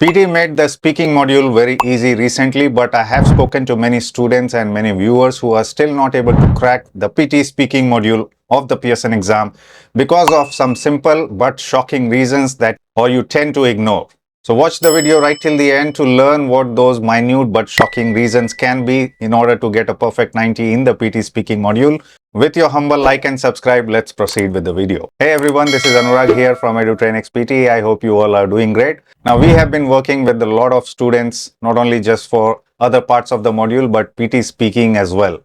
PT made the speaking module very easy recently, but I have spoken to many students and many viewers who are still not able to crack the PT speaking module of the Pearson exam because of some simple but shocking reasons that or you tend to ignore. So watch the video right till the end to learn what those minute but shocking reasons can be in order to get a perfect 90 in the PT speaking module. With your humble like and subscribe, let's proceed with the video. Hey everyone, this is Anurag here from Edutrainex PTE. I hope you all are doing great. Now we have been working with a lot of students, not only just for other parts of the module, but PT speaking as well.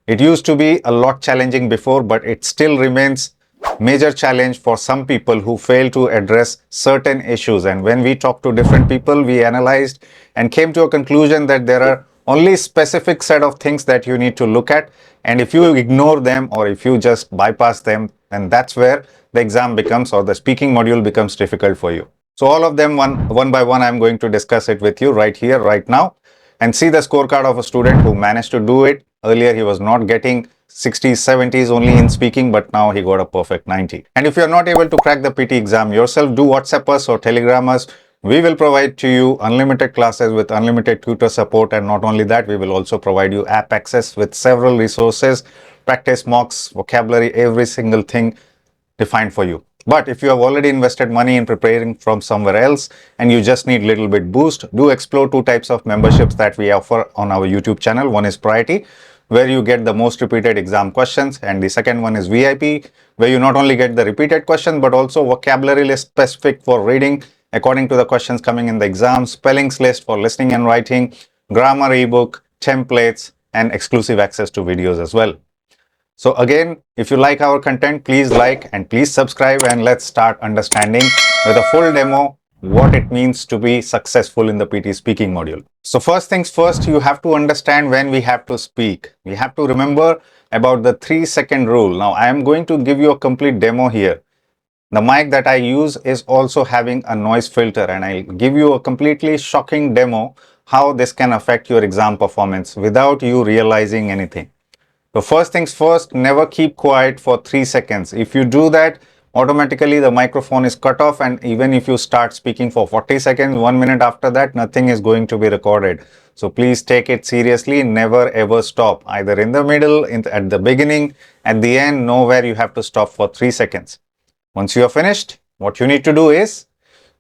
It used to be a lot challenging before, but it still remains major challenge for some people who fail to address certain issues. And when we talked to different people, we analyzed and came to a conclusion that there are only specific set of things that you need to look at, and if you ignore them or if you just bypass them, then that's where the exam becomes or the speaking module becomes difficult for you. So all of them one by one I'm going to discuss it with you right here right now and see the scorecard of a student who managed to do it. Earlier he was not getting 60s 70s only in speaking, but now he got a perfect 90. And if you're not able to crack the PT exam yourself, do WhatsApp us or Telegram us. We will provide to you unlimited classes with unlimited tutor support, and not only that, we will also provide you app access with several resources, practice mocks, vocabulary, every single thing defined for you. But if you have already invested money in preparing from somewhere else and you just need little bit boost, do explore two types of memberships that we offer on our YouTube channel. One is Priority, where you get the most repeated exam questions, and the second one is VIP, where you not only get the repeated questions but also vocabulary list specific for reading according to the questions coming in the exam, spellings list for listening and writing, grammar ebook, templates, and exclusive access to videos as well. So again, if you like our content, please like and please subscribe, and let's start understanding with a full demo what it means to be successful in the PT speaking module. So first things first, you have to understand when we have to speak. We have to remember about the 3-second rule. Now I am going to give you a complete demo here. The mic that I use is also having a noise filter, and I'll give you a completely shocking demo how this can affect your exam performance without you realizing anything. So first things first, never keep quiet for 3 seconds. If you do that, automatically the microphone is cut off, and even if you start speaking for 40 seconds, 1 minute after that, nothing is going to be recorded. So please take it seriously, never ever stop, either in the middle, at the beginning, at the end, nowhere you have to stop for 3 seconds. Once you are finished, what you need to do is,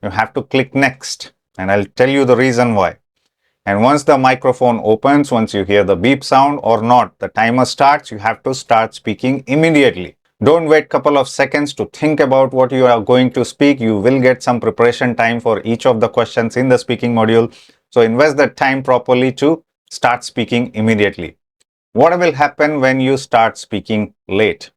you have to click next, and I'll tell you the reason why. And once the microphone opens, once you hear the beep sound or not, the timer starts, you have to start speaking immediately. Don't wait couple of seconds to think about what you are going to speak. You will get some preparation time for each of the questions in the speaking module. So invest that time properly to start speaking immediately. What will happen when you start speaking late?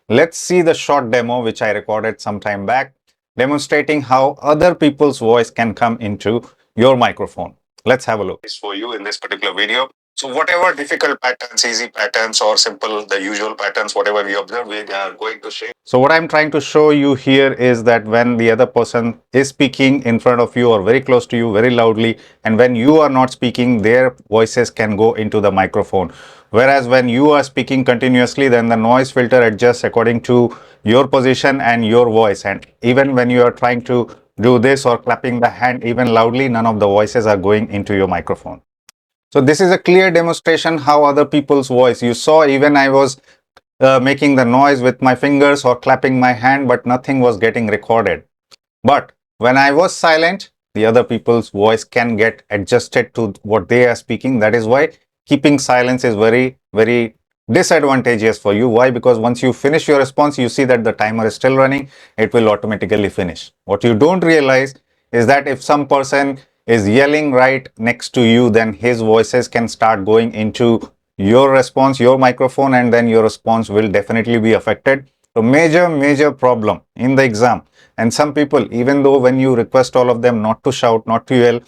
Let's see the short demo which I recorded some time back, demonstrating how other people's voice can come into your microphone. Let's have a look. It's for you in this particular video. So whatever difficult patterns, easy patterns, or simple, the usual patterns, whatever we observe, we are going to share. So what I'm trying to show you here is that when the other person is speaking in front of you or very close to you very loudly, and when you are not speaking, their voices can go into the microphone. Whereas when you are speaking continuously, then the noise filter adjusts according to your position and your voice. And even when you are trying to do this or clapping the hand even loudly, none of the voices are going into your microphone. So this is a clear demonstration how other people's voice. You saw even I was making the noise with my fingers or clapping my hand, but nothing was getting recorded. But when I was silent, the other people's voice can get adjusted to what they are speaking. That is why keeping silence is very, very disadvantageous for you. Why? Because once you finish your response, you see that the timer is still running, it will automatically finish. What you don't realize is that if some person is yelling right next to you, then his voices can start going into your response, your microphone, and then your response will definitely be affected. So major problem in the exam. And some people, even though when you request all of them not to shout, not to yell,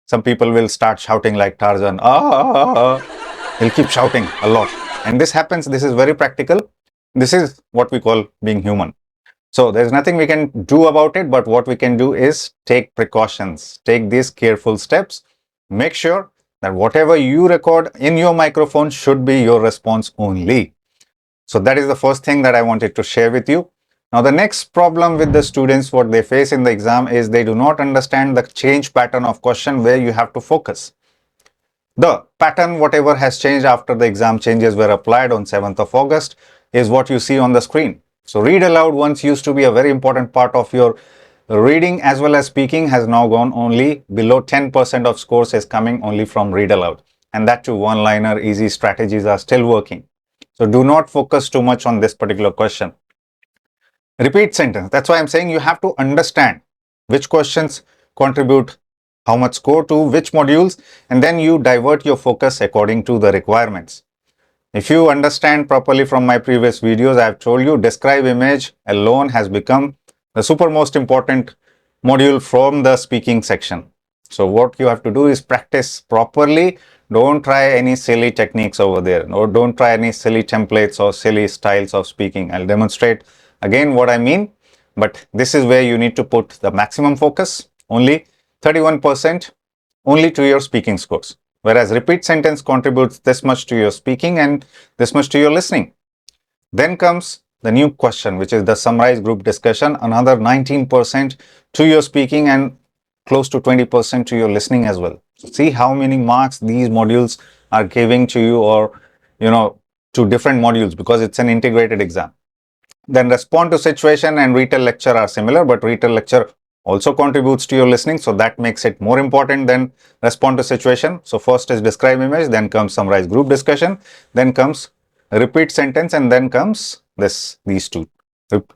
some people will start shouting like Tarzan. He'll keep shouting a lot. And this happens, this is very practical. This is what we call being human. So there's nothing we can do about it, but what we can do is take precautions, take these careful steps, make sure that whatever you record in your microphone should be your response only. So that is the first thing that I wanted to share with you. Now, the next problem with the students, what they face in the exam is they do not understand the change pattern of question where you have to focus. The pattern, whatever has changed after the exam changes were applied on 7th of August, is what you see on the screen. So, read aloud once used to be a very important part of your reading as well as speaking, has now gone only below 10% of scores is coming only from read aloud. And that too, one-liner, easy strategies are still working. So, do not focus too much on this particular question. Repeat sentence. That's why I'm saying you have to understand which questions contribute how much score to which modules, and then you divert your focus according to the requirements. If you understand properly from my previous videos, I've told you describe image alone has become the super most important module from the speaking section. So what you have to do is practice properly. Don't try any silly techniques over there, or don't try any silly templates or silly styles of speaking. I'll demonstrate again what I mean, but this is where you need to put the maximum focus, only 31% only to your speaking scores. Whereas repeat sentence contributes this much to your speaking and this much to your listening. Then comes the new question, which is the summarized group discussion, another 19% to your speaking and close to 20% to your listening as well. See how many marks these modules are giving to you, or, to different modules, because it's an integrated exam. Then respond to situation and retell lecture are similar, but retell lecture also contributes to your listening. So that makes it more important than respond to situation. So first is describe image, then comes summarize group discussion, then comes repeat sentence, and then comes these two,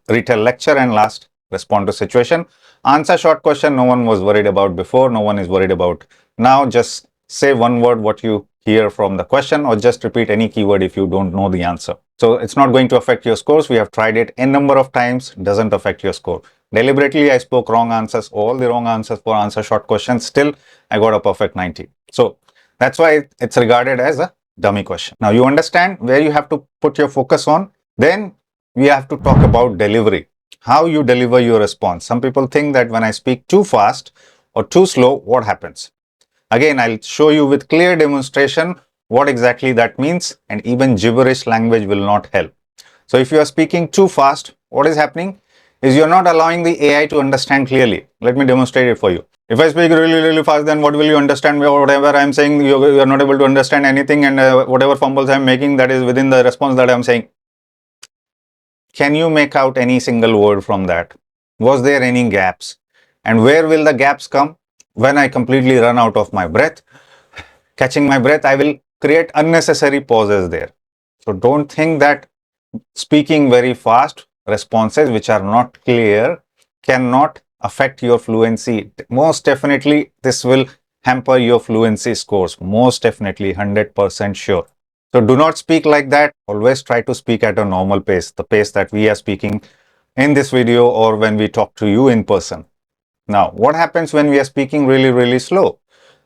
retell lecture, and last respond to situation. Answer short question no one was worried about before, no one is worried about now. Just say one word what you hear from the question, or just repeat any keyword if you don't know the answer. So it's not going to affect your scores. We have tried it n number of times, doesn't affect your score. Deliberately I spoke wrong answers, all the wrong answers for answer short questions, still I got a perfect 90. So that's why it's regarded as a dummy question. Now you understand where you have to put your focus on. Then we have to talk about delivery, how you deliver your response. Some people think that when I speak too fast or too slow, what happens? Again, I'll show you with clear demonstration what exactly that means, and even gibberish language will not help. So if you are speaking too fast, what is happening is you're not allowing the AI to understand clearly. Let me demonstrate it for you. If I speak really fast, then what will you understand? Whatever I'm saying, you're not able to understand anything, and whatever fumbles I'm making, that is within the response that I'm saying. Can you make out any single word from that? Was there any gaps? And where will the gaps come? When I completely run out of my breath, catching my breath, I will create unnecessary pauses there. So don't think that speaking very fast, responses which are not clear cannot affect your fluency. Most definitely, this will hamper your fluency scores. Most definitely, 100% sure. So do not speak like that. Always try to speak at a normal pace, the pace that we are speaking in this video or when we talk to you in person. Now, what happens when we are speaking really slow?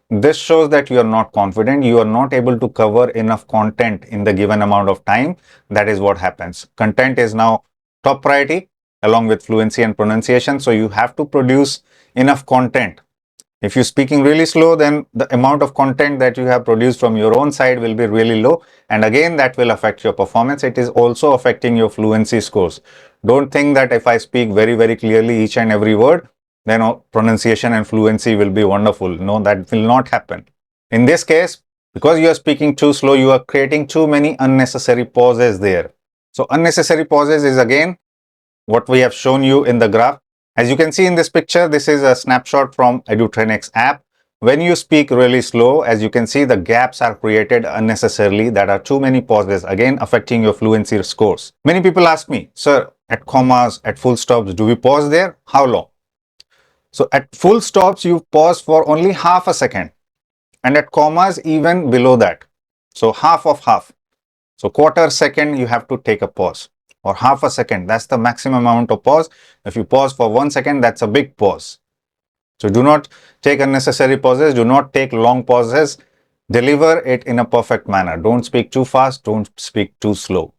This shows that you are not confident, you are not able to cover enough content in the given amount of time. That is what happens. Content is now top priority along with fluency and pronunciation. So you have to produce enough content. If you're speaking really slow, then the amount of content that you have produced from your own side will be really low. And again, that will affect your performance. It is also affecting your fluency scores. Don't think that if I speak very clearly each and every word, then pronunciation and fluency will be wonderful. No, that will not happen. In this case, because you are speaking too slow, you are creating too many unnecessary pauses there. So unnecessary pauses is again what we have shown you in the graph. As you can see in this picture, this is a snapshot from Edutrainex app. When you speak really slow, as you can see, the gaps are created unnecessarily. That are too many pauses, again affecting your fluency scores. Many people ask me, sir, at commas, at full stops, do we pause there? How long? So at full stops, you pause for only half a second, and at commas, even below that. So half of half. So quarter second, you have to take a pause, or half a second. That's the maximum amount of pause. If you pause for 1 second, that's a big pause. So do not take unnecessary pauses. Do not take long pauses. Deliver it in a perfect manner. Don't speak too fast. Don't speak too slow.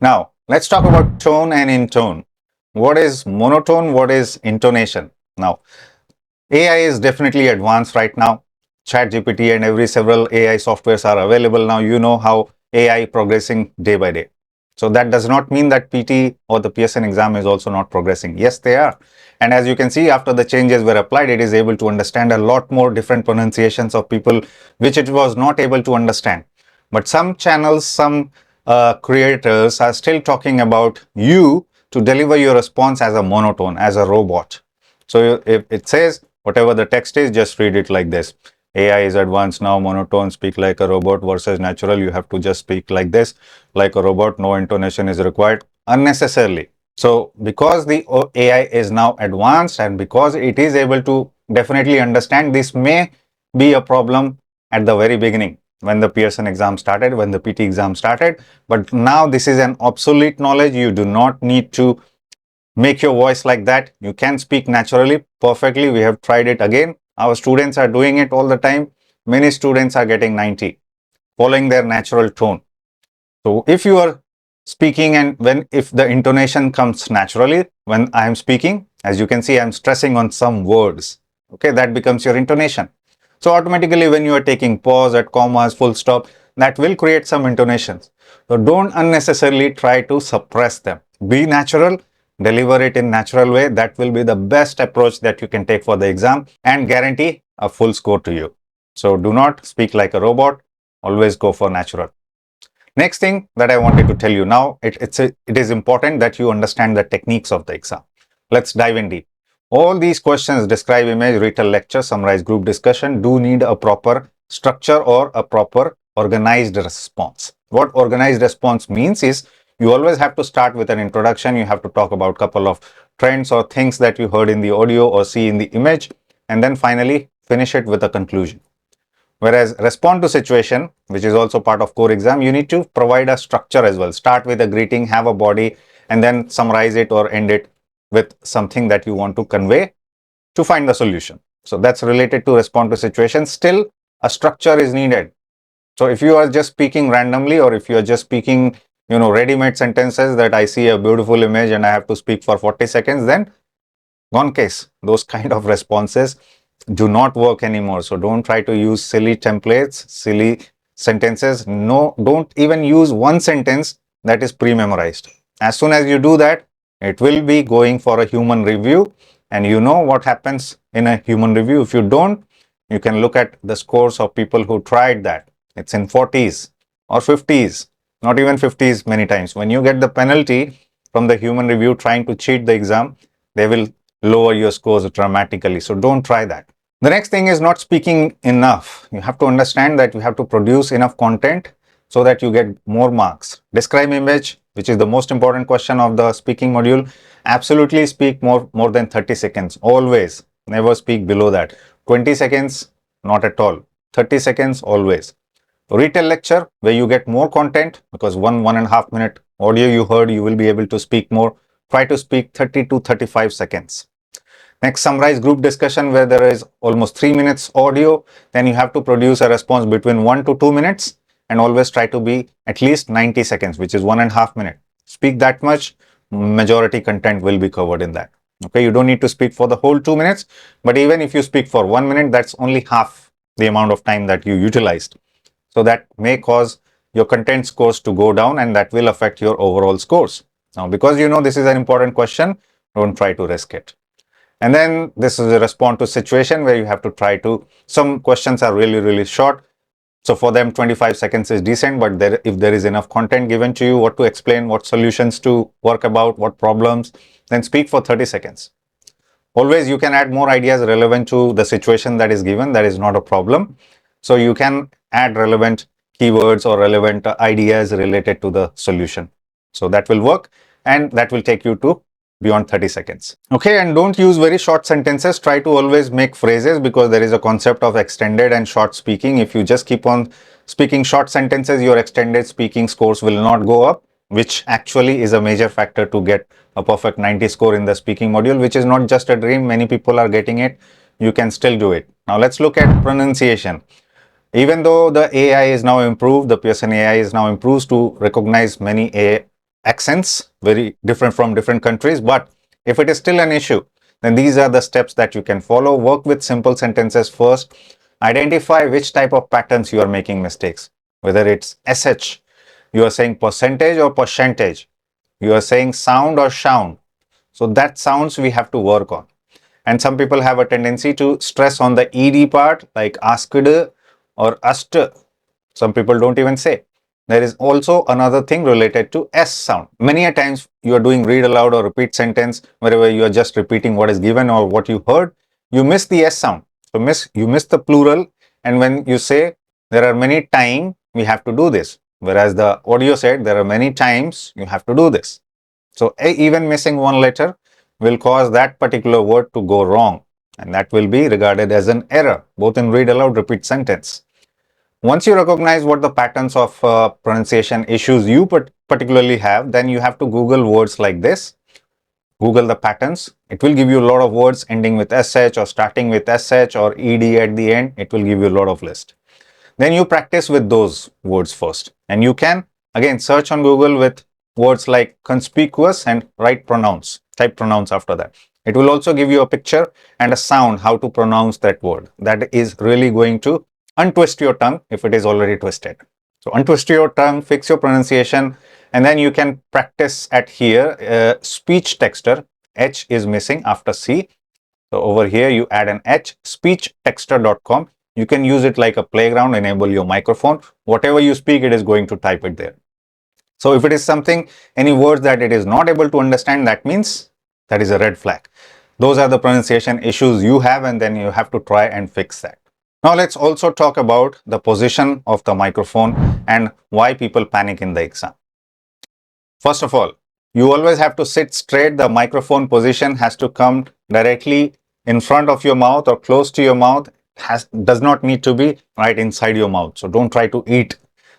Now, let's talk about tone and intone. What is monotone? What is intonation? Now, AI is definitely advanced right now. ChatGPT and several AI softwares are available now. You know how AI progressing day by day. So that does not mean that PT or the PSN exam is also not progressing. Yes, they are. And as you can see, after the changes were applied, it is able to understand a lot more different pronunciations of people, which it was not able to understand. But some channels, some creators are still talking about you to deliver your response as a monotone, as a robot. So if it says whatever the text is, just read it like this. AI is advanced now, monotone, speak like a robot versus natural. You have to just speak like this, like a robot. No intonation is required unnecessarily. So because the AI is now advanced and because it is able to definitely understand, this may be a problem at the very beginning when the Pearson exam started, when the PT exam started. But now this is an obsolete knowledge. You do not need to make your voice like that. You can speak naturally perfectly. We have tried it again. Our students are doing it all the time. Many students are getting 90, following their natural tone. So if you are speaking and if the intonation comes naturally when I am speaking, as you can see, I am stressing on some words. Okay, that becomes your intonation. So automatically when you are taking pause at commas, full stop, that will create some intonations. So don't unnecessarily try to suppress them. Be natural, deliver it in natural way. That will be the best approach that you can take for the exam and guarantee a full score to you. So do not speak like a robot. Always go for natural. Next thing that I wanted to tell you now, it is important that you understand the techniques of the exam. Let's dive in deep. All these questions, describe image, retell lecture, summarize group discussion, do need a proper structure or a proper organized response. What organized response means is you always have to start with an introduction. You have to talk about a couple of trends or things that you heard in the audio or see in the image, and then finally finish it with a conclusion. Whereas respond to situation, which is also part of core exam, you need to provide a structure as well. Start with a greeting, have a body, and then summarize it or end it with something that you want to convey to find the solution. So that's related to respond to situation. Still, a structure is needed. So if you are just speaking randomly, or if you are just speaking, ready-made sentences that I see a beautiful image and I have to speak for 40 seconds, then gone case. Those kind of responses do not work anymore. So don't try to use silly templates, silly sentences. No, don't even use one sentence that is pre-memorized. As soon as you do that, it will be going for a human review, and you know what happens in a human review. If you don't, you can look at the scores of people who tried that. It's in 40s or 50s, not even 50s many times. When you get the penalty from the human review trying to cheat the exam, they will lower your scores dramatically. So don't try that. The next thing is not speaking enough. You have to understand that you have to produce enough content so that you get more marks. Describe image, which is the most important question of the speaking module. Absolutely speak more than 30 seconds. Always. Never speak below that. 20 seconds, not at all. 30 seconds, always. Retell lecture, where you get more content, because 1.5 minute audio you heard, you will be able to speak more. Try to speak 30 to 35 seconds. Next, summarize group discussion, where there is almost 3 minutes audio. Then you have to produce a response between 1 to 2 minutes, and always try to be at least 90 seconds, which is 1.5 minutes. Speak that much, majority content will be covered in that. Okay, you don't need to speak for the whole 2 minutes, but even if you speak for 1 minute, that's only half the amount of time that you utilized. So that may cause your content scores to go down, and that will affect your overall scores. Now, because this is an important question, don't try to risk it. And then this is a respond to situation, where you have to try to, some questions are really, really short. So for them, 25 seconds is decent, but if there is enough content given to you, what to explain, what solutions to work about, what problems, then speak for 30 seconds. Always you can add more ideas relevant to the situation that is given. That is not a problem. So you can add relevant keywords or relevant ideas related to the solution. So that will work, and that will take you to beyond 30 seconds. Okay, and don't use very short sentences. Try to always make phrases, because there is a concept of extended and short speaking. If you just keep on speaking short sentences, your extended speaking scores will not go up, which actually is a major factor to get a perfect 90 score in the speaking module, which is not just a dream. Many people are getting it. You can still do it. Now let's look at pronunciation. Even though the AI is now improved, the Pearson AI is now improved to recognize many accents, very different from different countries. But if it is still an issue, then these are the steps that you can follow. Work with simple sentences first. Identify which type of patterns you are making mistakes, whether it's SH, You are saying percentage or percentage. You are saying sound or sound. So that sounds we have to work on. And some people have a tendency to stress on the ed part, like asked or asked. Some people don't even say. There is also another thing related to S sound. Many a times you are doing read aloud or repeat sentence, wherever you are just repeating what is given or what you heard, you miss the S sound. So you miss the plural. And when you say there are many times we have to do this, whereas the audio said there are many times you have to do this. So even missing one letter will cause that particular word to go wrong, and that will be regarded as an error, both in read aloud, repeat sentence. Once you recognize what the patterns of pronunciation issues you particularly have, then you have to Google words like this. Google the patterns. It will give you a lot of words ending with sh or starting with sh or ed at the end. It will give you a lot of list. Then you practice with those words first. And you can again search on Google with words like conspicuous and type pronouns after that. It will also give you a picture and a sound how to pronounce that word. That is really going to untwist your tongue if it is already twisted. So untwist your tongue, fix your pronunciation, and then you can practice at here. Speech texture, H is missing after C. So over here you add an H, speechtexter.com. You can use it like a playground, enable your microphone. Whatever you speak, it is going to type it there. So if it is something, any words that it is not able to understand, that means that is a red flag. Those are the pronunciation issues you have, and then you have to try and fix that. Now let's also talk about the position of the microphone and why people panic in the exam. First of all, you always have to sit straight. The microphone position has to come directly in front of your mouth or close to your mouth. Does not need to be right inside your mouth. So don't try to eat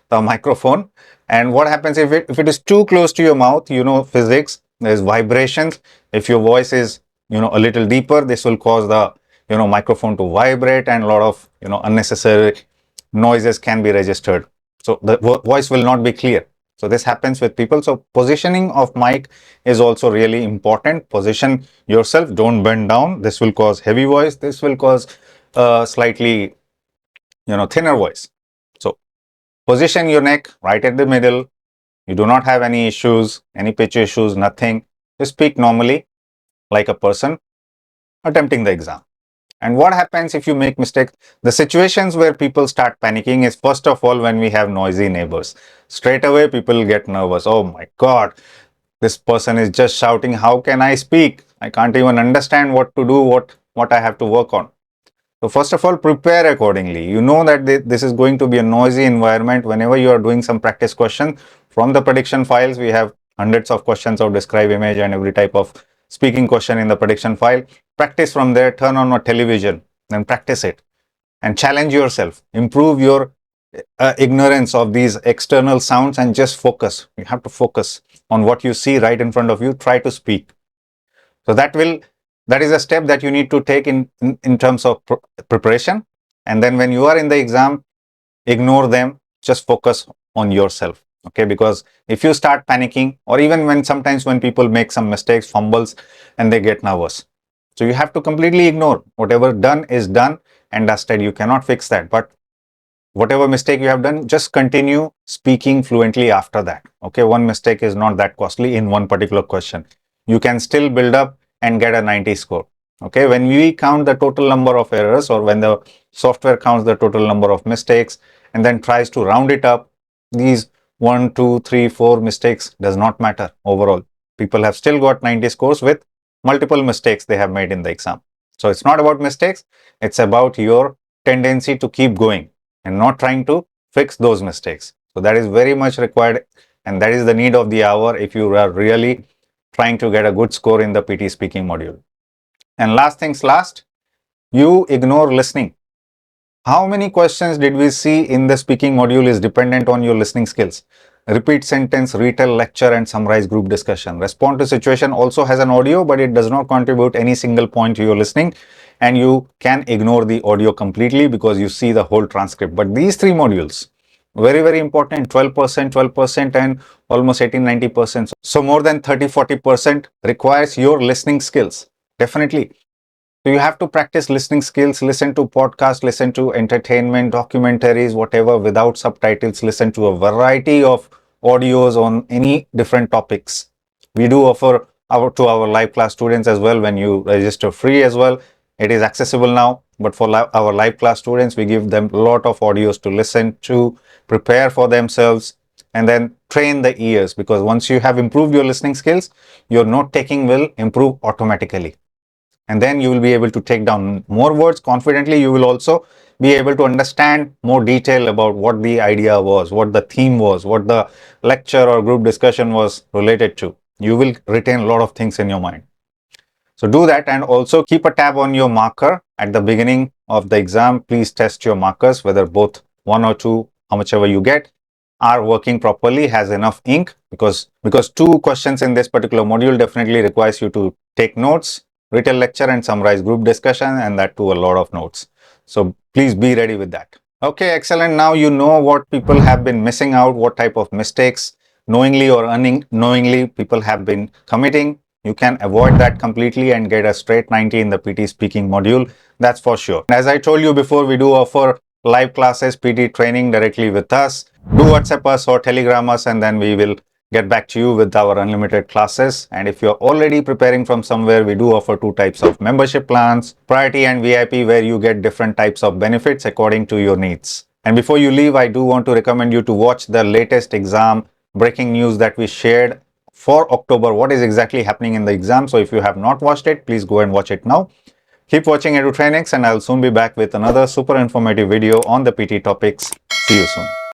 the microphone. And what happens if it is too close to your mouth? You know physics, there's vibrations. If your voice is a little deeper, this will cause the microphone to vibrate, and a lot of unnecessary noises can be registered. So the voice will not be clear. So this happens with people. So positioning of mic is also really important. Position yourself, don't bend down. This will cause heavy voice. This will cause slightly thinner voice. So position your neck right at the middle. You do not have any issues, any pitch issues, nothing. Just speak normally like a person attempting the exam. And what happens if you make mistakes? The situations where people start panicking is, first of all, when we have noisy neighbors. Straight away, people get nervous. Oh my God, this person is just shouting. How can I speak? I can't even understand what to do, what I have to work on. So first of all, prepare accordingly. You know that this is going to be a noisy environment. Whenever you are doing some practice question from the prediction files, we have hundreds of questions of describe image and every type of speaking question in the prediction file. Practice from there, turn on a television, then practice it and challenge yourself. Improve your ignorance of these external sounds and just focus. You have to focus on what you see right in front of you. Try to speak. So that is a step that you need to take in terms of preparation. And then when you are in the exam, ignore them, just focus on yourself. Okay, because if you start panicking, or even sometimes when people make some mistakes, fumbles, and they get nervous. So you have to completely ignore. Whatever done is done and dusted. You cannot fix that. But whatever mistake you have done, just continue speaking fluently after that. Okay, one mistake is not that costly in one particular question. You can still build up and get a 90 score. Okay, when we count the total number of errors, or when the software counts the total number of mistakes and then tries to round it up, these 1, 2, 3, 4 mistakes does not matter overall. People have still got 90 scores with multiple mistakes they have made in the exam. So it's not about mistakes, it's about your tendency to keep going and not trying to fix those mistakes. So that is very much required, and that is the need of the hour if you are really trying to get a good score in the PTE speaking module. And last things last, you ignore listening. How many questions did we see in the speaking module is dependent on your listening skills? Repeat sentence, retell, lecture, and summarize group discussion. Respond to situation also has an audio, but it does not contribute any single point to your listening. And you can ignore the audio completely because you see the whole transcript. But these three modules, very, very important, 12%, and almost 18-90%. So more than 30-40% requires your listening skills. Definitely. So you have to practice listening skills, listen to podcasts, listen to entertainment, documentaries, whatever, without subtitles, listen to a variety of audios on any different topics. We do offer our live class students as well. When you register free as well, it is accessible now. But for our live class students, we give them a lot of audios to listen to, prepare for themselves, and then train the ears, because once you have improved your listening skills, your note taking will improve automatically. And then you will be able to take down more words confidently. You will also be able to understand more detail about what the idea was, what the theme was, what the lecture or group discussion was related to. You will retain a lot of things in your mind. So do that, and also keep a tab on your marker at the beginning of the exam. Please test your markers, whether both one or two, how muchever you get, are working properly, has enough ink, because two questions in this particular module definitely requires you to take notes, read a lecture and summarize group discussion, and that too a lot of notes. So please be ready with that. Okay, excellent. Now you know what people have been missing out, what type of mistakes knowingly or unknowingly people have been committing. You can avoid that completely and get a straight 90 in the PT speaking module. That's for sure. As I told you before, we do offer live classes, PT training directly with us. Do WhatsApp us or Telegram us, and then we will get back to you with our unlimited classes. And if you're already preparing from somewhere, we do offer two types of membership plans, priority and VIP, where you get different types of benefits according to your needs. And before you leave, I do want to recommend you to watch the latest exam breaking news that we shared for October, what is exactly happening in the exam. So if you have not watched it, please go and watch it now. Keep watching Edutrainex, and I'll soon be back with another super informative video on the PT topics. See you soon.